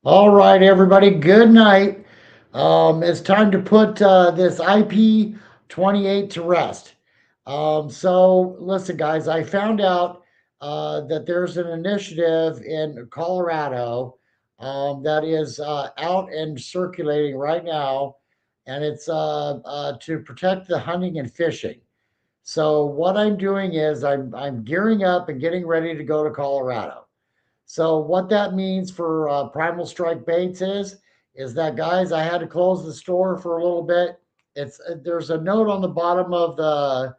All right, everybody, good night. It's time to put this IP28 to rest. So, listen, guys, I found out that there's an initiative in Colorado that is out and circulating right now, and it's to protect the hunting and fishing. So, what I'm doing is I'm gearing up and getting ready to go to Colorado. So what that means for Primal Strike Baits is that guys, I had to close the store for a little bit. It's there's a note on the bottom of the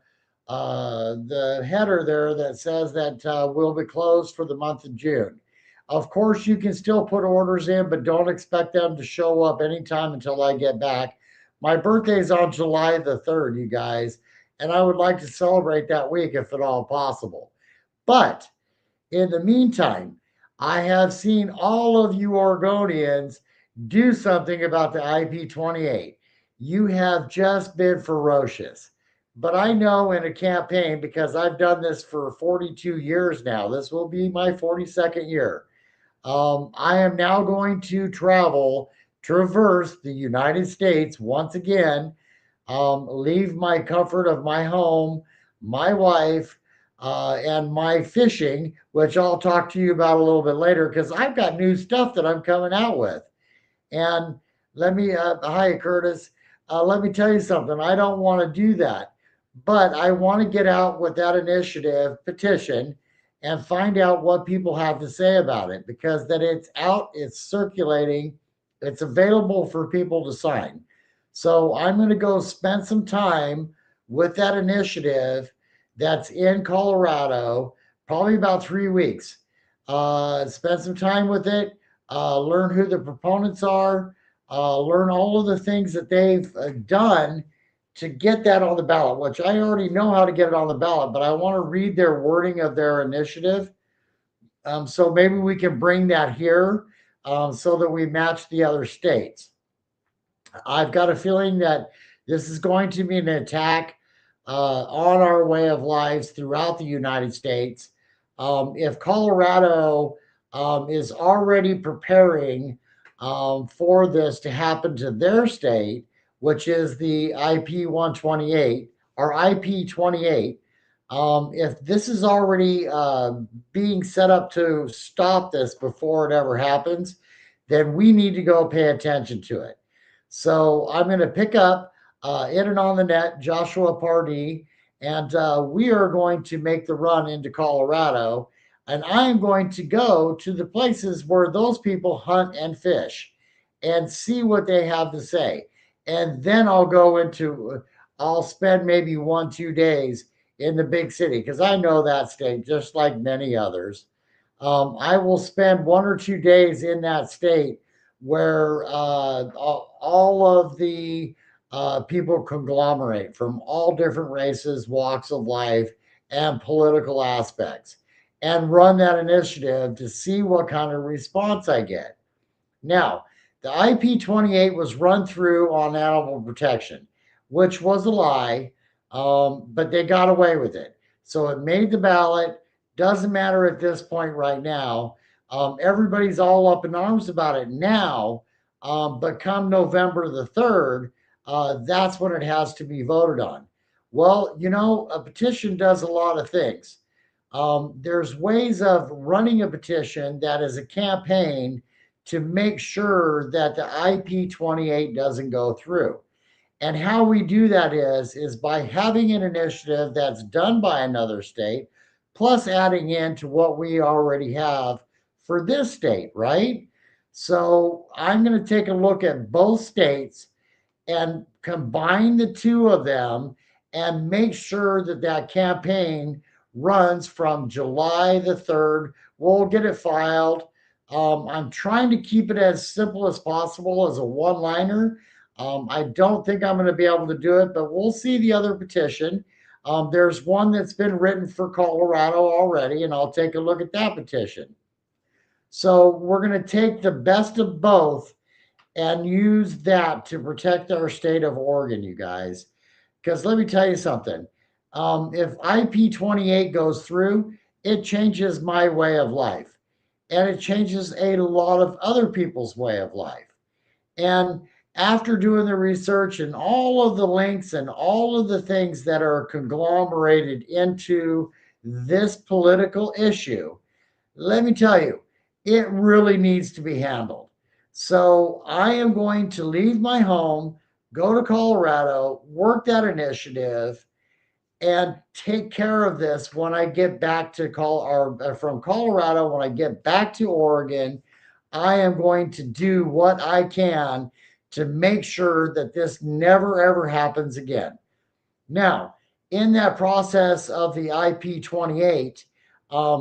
header there that says that we'll be closed for the month of June. Of course, you can still put orders in, but don't expect them to show up anytime until I get back. My birthday is on July the 3rd, you guys, and I would like to celebrate that week if at all possible. But in the meantime, I have seen all of you Oregonians do something about the IP28. You have just been ferocious. But I know in a campaign, because I've done this for 42 years now, this will be my 42nd year. I am now going to traverse the United States once again, leave my comfort of my home, my wife, and my fishing, which I'll talk to you about a little bit later because I've got new stuff that I'm coming out with. And hi, Curtis. Let me tell you something. I don't want to do that, but I want to get out with that initiative petition and find out what people have to say about it because that it's out, it's circulating, it's available for people to sign. So I'm going to go spend some time with that initiative that's in Colorado, probably about 3 weeks. Spend some time with it, learn who the proponents are, learn all of the things that they've done to get that on the ballot, which I already know how to get it on the ballot, but I want to read their wording of their initiative. So maybe we can bring that here so that we match the other states. I've got a feeling that this is going to be an attack on our way of lives throughout the United States. If Colorado is already preparing for this to happen to their state, which is the IP 128 or IP 28, if this is already being set up to stop this before it ever happens, then we need to go pay attention to it. So I'm going to pick up in and on the net Joshua Pardee, and we are going to make the run into Colorado. And I am going to go to the places where those people hunt and fish and see what they have to say. And then I'll spend maybe 1, 2 days in the big city because I know that state just like many others. I will spend 1 or 2 days in that state where all of the people conglomerate from all different races, walks of life, and political aspects, and run that initiative to see what kind of response I get. Now, the IP28 was run through on animal protection, which was a lie, but they got away with it. So it made the ballot. Doesn't matter at this point right now. Everybody's all up in arms about it now, but come November the 3rd, that's when it has to be voted on. Well, a petition does a lot of things. There's ways of running a petition that is a campaign to make sure that the IP28 doesn't go through. And how we do that is by having an initiative that's done by another state, plus adding in to what we already have for this state, right? So I'm going to take a look at both states and combine the two of them and make sure that that campaign runs from July the 3rd. We'll get it filed. I'm trying to keep it as simple as possible as a one liner. I don't think I'm going to be able to do it, but we'll see the other petition. There's one that's been written for Colorado already, and I'll take a look at that petition. So we're going to take the best of both and use that to protect our state of Oregon, you guys. Because let me tell you something. If IP28 goes through, it changes my way of life. and it changes a lot of other people's way of life. And after doing the research and all of the links and all of the things that are conglomerated into this political issue, let me tell you, it really needs to be handled. So I am going to leave my home, go to Colorado, work that initiative, and take care of this when I get back to from Colorado. When I get back to Oregon, I am going to do what I can to make sure that this never ever happens again. Now, in that process of the IP28,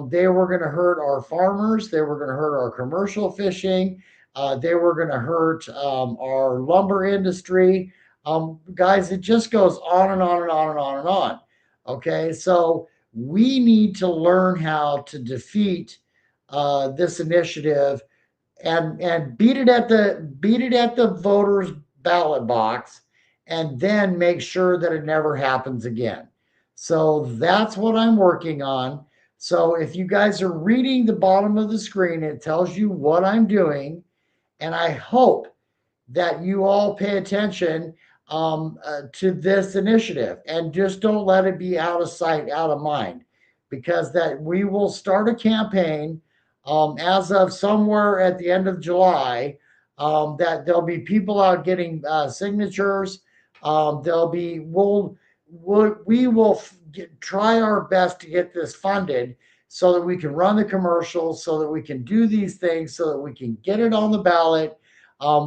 they were going to hurt our farmers. They were going to hurt our commercial fishing. They were going to hurt our lumber industry. Guys, it just goes on and on and on and on and on. Okay, so we need to learn how to defeat this initiative and beat it at the voters ballot box, and then make sure that it never happens again. So that's what I'm working on. So if you guys are reading the bottom of the screen, it tells you what I'm doing, and I hope that you all pay attention to this initiative and just don't let it be out of sight, out of mind, because that we will start a campaign as of somewhere at the end of July. That there'll be people out getting signatures. There'll be we will try our best to get this funded so that we can run the commercials, so that we can do these things, so that we can get it on the ballot,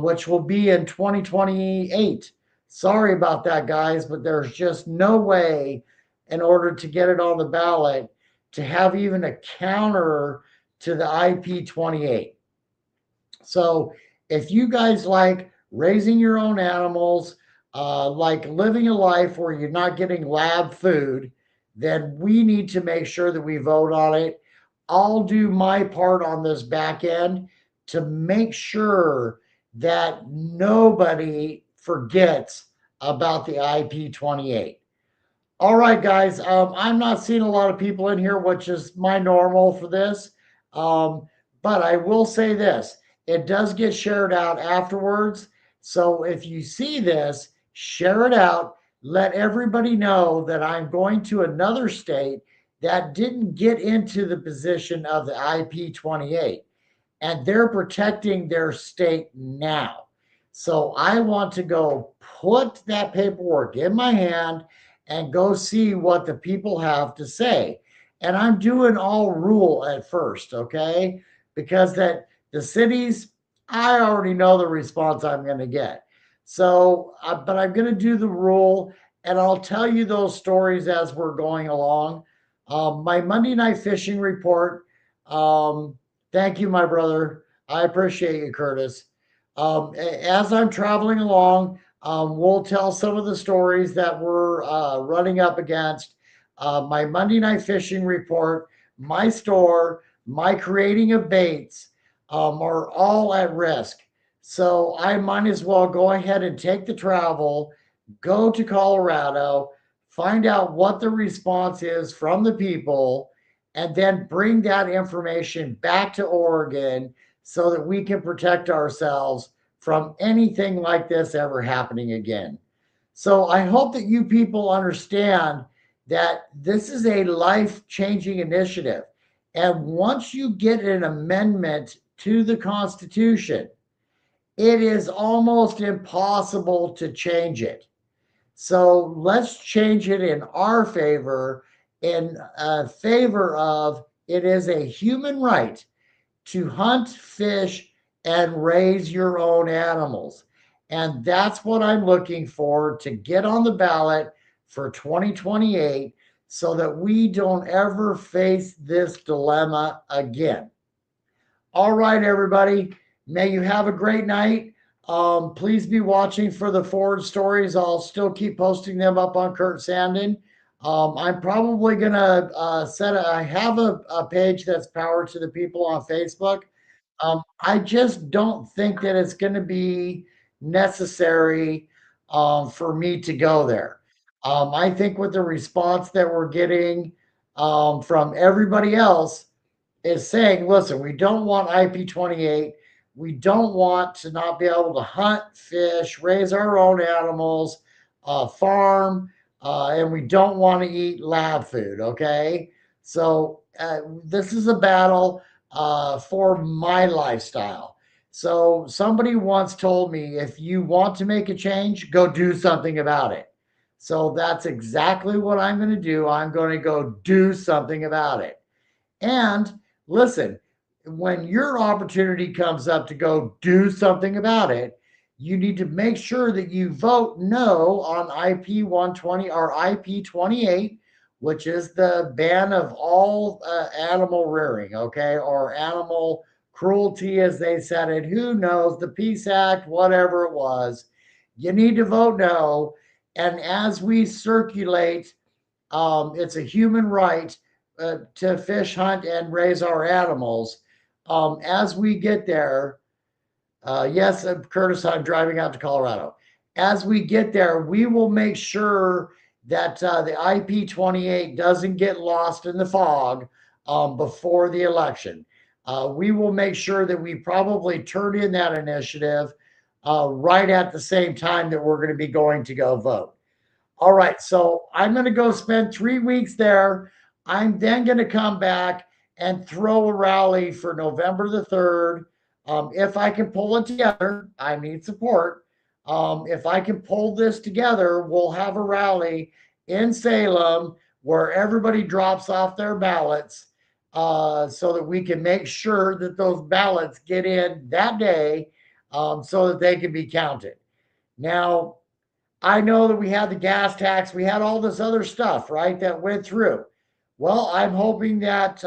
which will be in 2028. Sorry about that, guys, but there's just no way in order to get it on the ballot to have even a counter to the IP28. So if you guys like raising your own animals, like living a life where you're not getting lab food, then we need to make sure that we vote on it. I'll do my part on this back end to make sure that nobody forgets about the IP28. All right, guys. I'm not seeing a lot of people in here, which is my normal for this. Um, but I will say this, it does get shared out afterwards. So if you see this, share it out. Let everybody know that I'm going to another state that didn't get into the position of the IP28, and they're protecting their state now. So I want to go put that paperwork in my hand and go see what the people have to say. And I'm doing all rule at first, okay? Because that the cities, I already know the response I'm going to get. So, but I'm going to do the rule, and I'll tell you those stories as we're going along. My Monday night fishing report. Um, Thank you, my brother. I appreciate you, Curtis. As I'm traveling along, we'll tell some of the stories that we're running up against. My Monday night fishing report, my store, my creating of baits are all at risk. So I might as well go ahead and take the travel, go to Colorado, find out what the response is from the people, and then bring that information back to Oregon so that we can protect ourselves from anything like this ever happening again. So I hope that you people understand that this is a life changing initiative. And once you get an amendment to the Constitution, it is almost impossible to change it. So let's change it in our favor, in favor of it is a human right to hunt, fish, and raise your own animals. And that's what I'm looking for to get on the ballot for 2028 so that we don't ever face this dilemma again. All right, everybody. May you have a great night. Please be watching for the forward stories. I'll still keep posting them up on Kurt Sandin. I'm probably going to I have a page that's Power to the People on Facebook. I just don't think that it's going to be necessary for me to go there. I think with the response that we're getting from everybody else, is saying, listen, we don't want IP28. We don't want to not be able to hunt, fish, raise our own animals, farm, and we don't want to eat lab food. Okay. So this is a battle for my lifestyle. So somebody once told me, if you want to make a change, go do something about it. So that's exactly what I'm going to do. I'm going to go do something about it. And listen, when your opportunity comes up to go do something about it, you need to make sure that you vote no on IP 120 or IP 28, which is the ban of all animal rearing, okay, or animal cruelty, as they said it. Who knows? The Peace Act, whatever it was. You need to vote no. And as we circulate, it's a human right to fish, hunt, and raise our animals. As we get there, yes, Curtis, I'm driving out to Colorado. As we get there, we will make sure that the IP28 doesn't get lost in the fog before the election. We will make sure that we probably turn in that initiative right at the same time that we're going to be going to go vote. All right, so I'm going to go spend 3 weeks there. I'm then going to come back and throw a rally for November the 3rd. If I can pull it together, I need support. If I can pull this together, we'll have a rally in Salem where everybody drops off their ballots so that we can make sure that those ballots get in that day so that they can be counted. Now, I know that we had the gas tax, we had all this other stuff, right, that went through. Well, I'm hoping that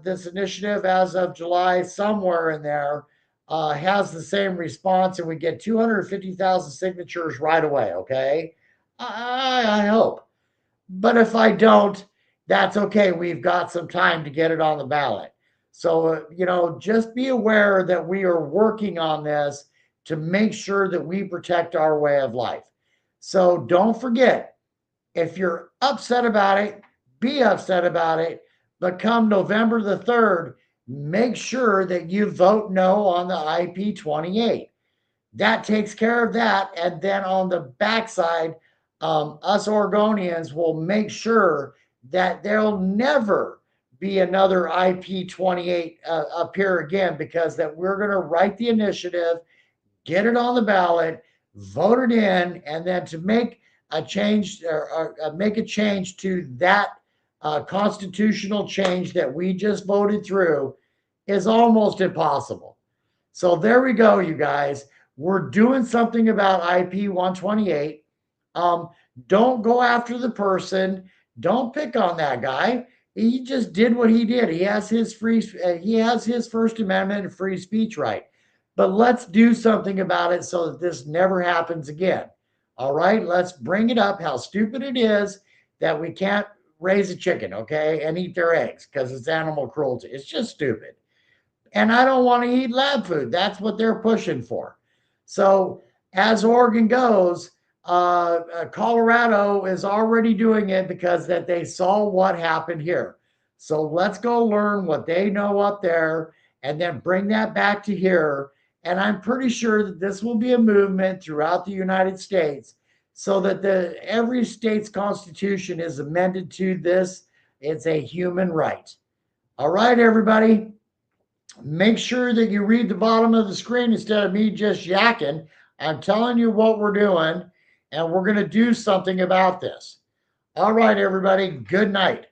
this initiative, as of July, somewhere in there, has the same response and we get 250,000 signatures right away, okay? I hope. But if I don't, that's okay. We've got some time to get it on the ballot. So, just be aware that we are working on this to make sure that we protect our way of life. So don't forget, if you're upset about it, be upset about it. But come November the 3rd, make sure that you vote no on the IP28. That takes care of that. And then on the backside, us Oregonians will make sure that there'll never be another IP28 up here again, because that we're going to write the initiative, get it on the ballot, vote it in, and then to make a change or make a change to that constitutional change that we just voted through is almost impossible. So there we go, you guys. We're doing something about IP 128. Um, don't go after the person. Don't pick on that guy. He just did what he did. He has his he has his First Amendment and free speech right. But let's do something about it so that this never happens again. All right, let's bring it up how stupid it is that we can't raise a chicken, okay, and eat their eggs because it's animal cruelty. It's just stupid. And I don't want to eat lab food. That's what they're pushing for. So, as Oregon goes, Colorado is already doing it because that they saw what happened here. So let's go learn what they know up there and then bring that back to here. And I'm pretty sure that this will be a movement throughout the United States so that every state's constitution is amended to this. It's a human right. All right, everybody. Make sure that you read the bottom of the screen instead of me just yakking. I'm telling you what we're doing, and we're going to do something about this. All right, everybody. Good night.